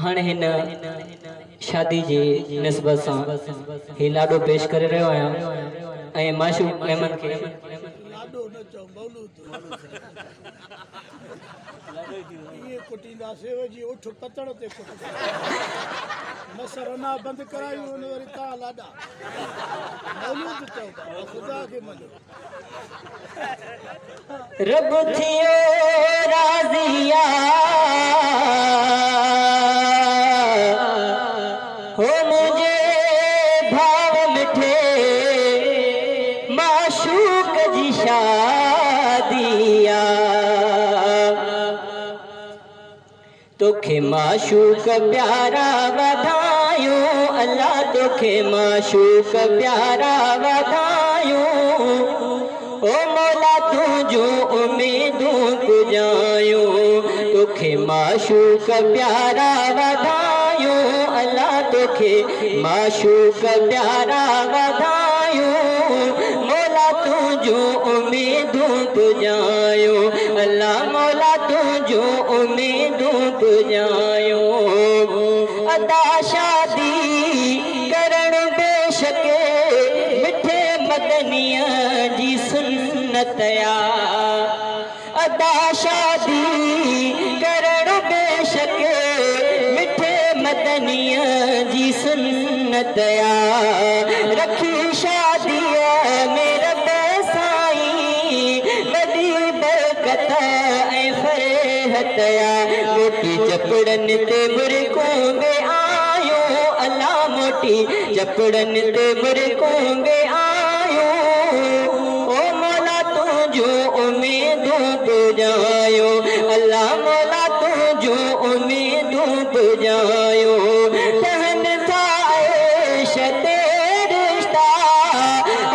हाणे हिन शादी जी निस्बत सां ही लाडो पेश करे रहियो आहियां ऐं माशूक मेमन खे लाडो न चओ मौलूद ये कुटींदा सेव जी उठ पतड़ ते कुट मसर ना बंद करायो न वरी ता लाडा मौलूद चओ खुदा के मनो रब थियो राज़िया हो मुझे भाव मिठे माशूक जी शादिया तोखे माशूक प्यारा वधायूं अल्लाह तोखे माशूक प्यारा वधायूं ओ मौला तुझूं उम्मीदूं पुजायूं तोखे माशूक प्यारा वधायूं अल्लाह तोखे माशूक प्यारा वधायूं मौला तुझूं उम्मीदूं पुजायूं अल्लाह मौला तुझूं उम्मीदूं पुजायूं अदा शादी करण बेशक मिठे मदनिया जी सुन्नत अदा शादी करण बेशक मिठे मदनिया जी सुन्नत रखी शादी मेरा साईं वॾी बरकत ऐं फरहत मोटी चपड़न ते मुरकूं में आयूं अल्लाह मोटी चपड़न ते मुरकूं में आयूं ओ मौला तुझूं उम्मीदूं पुजायूं अल्लाह मौला तुझूं उम्मीदूं पुजायूं ठहन था ऐश ते रिश्ता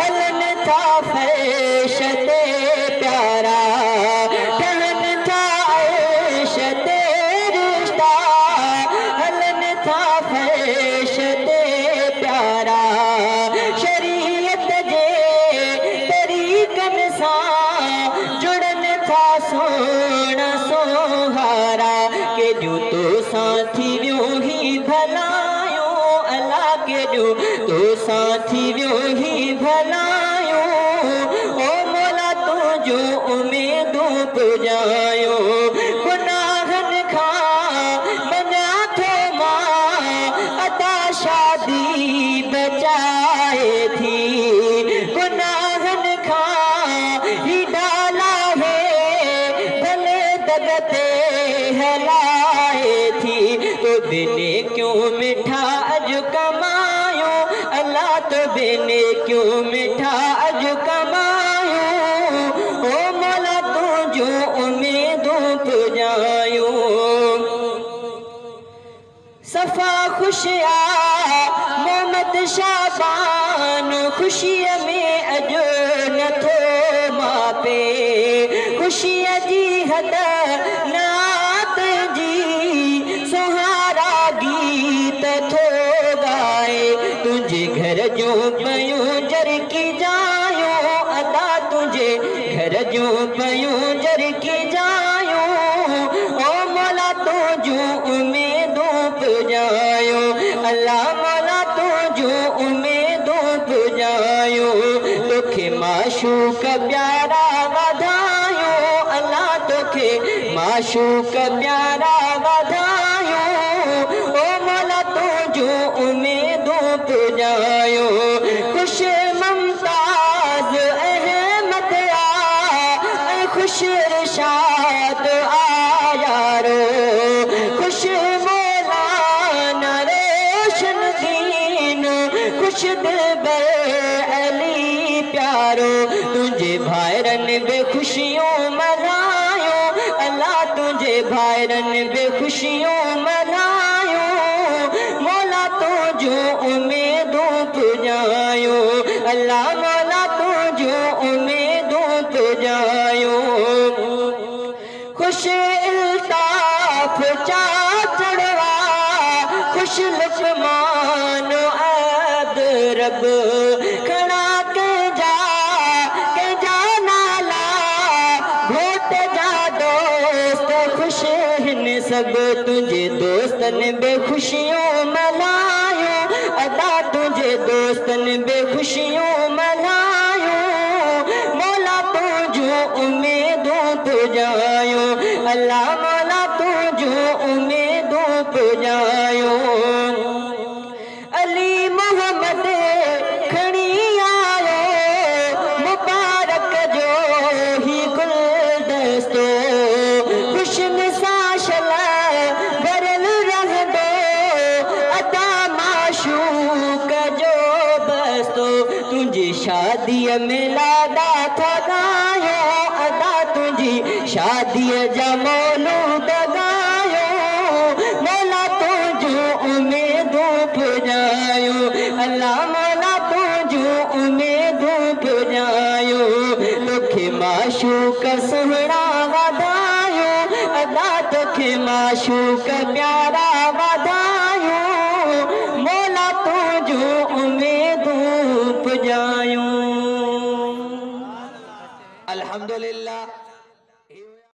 हलन था फैश ते प्यारा ठहन था ऐश ते रिश्ता हलन था फैश ते प्यारा शरीयत जे तरीक़न सां जुड़न था सोना सोहारा के जो तो साथी वियो ही भलायूं अल्लाह के जो तो साथी वियो ही भलायूं ओ मौला तुझूं उम्मीदूं पुजायूं गुनाहन खां मना थो मां अदा शादी बचाए थी गुनाहन खां ही डाला है भले दगते हलाए थी तो बिने क्यों मिठा अज कमायूं अल्लाह तो बिने क्यों मिठा अज कमायूं ओ मौला तुझूं उम्मीदूं पुजायूं सफ़ा खुशिया मोहम्मद शाबान खुशीअ में अॼु नथो मापे खुशीअ जी हद नात जी सुहारा गीत थो गाए तुंहिंजे घर जूं पयूं जरकी जायूं अदा तुंहिंजे घर जूं पयूं जरकी जायूं ओ मौला तुझूं उम्मीदूं पुजायूं अल्लाह मौला तुझूं उम्मीदूं पुजायूं तोखे माशूक प्यारा वधायूं अल्लाह तोखे माशूक प्यारा वधायूं ओ मौला तुझूं उम्मीदूं पुजायूं खुश मुमताज अहमद खुश इरशाद यारो खुश मौलाना रोशन दीन खुश दिलबर अली प्यारो तुझे भाइरन बे खुशियों मनायूं अल्लाह तुझे भाइरन बे खुशियों मनायूं मौला तुझूं उम्मीदूं पुजायूं अल्लाह मौला तुझूं उम्मीदूं पुजायूं खुश इल्ताफ चाचड़वा खुश लुकमान अदरब खड़ा के जा नाला घोट जा दोस्त खुश हिन सब तुझे दोस्त दोस्तन बेखुशियों मनायो अदा तुझे दोस्तन बेखुशियों मनायो मौला तुझो उम्मीदों पुजायो अल्लाह मौला तुझो उम्मीदों पुजायो अली मोहम्मद खणी आयो मुबारक जो ही गुलदस्तो खुशन साशल भरल रह दो अदा माशूक जो बस्तो तुझी शादी में लादा था गायो अदा तुझी शादी जा मौलूद गायो मौला तुझो उम्मीदों पुजायो अल्लाह मौला तुझो उम्मीदों पुजायो तोखे माशूक सुहिणा वधायो अदा तोखे माशूक प्यारा वधायो मौला तुझो उम्मीदों पुजायो अल्हम्दुलिल्लाह।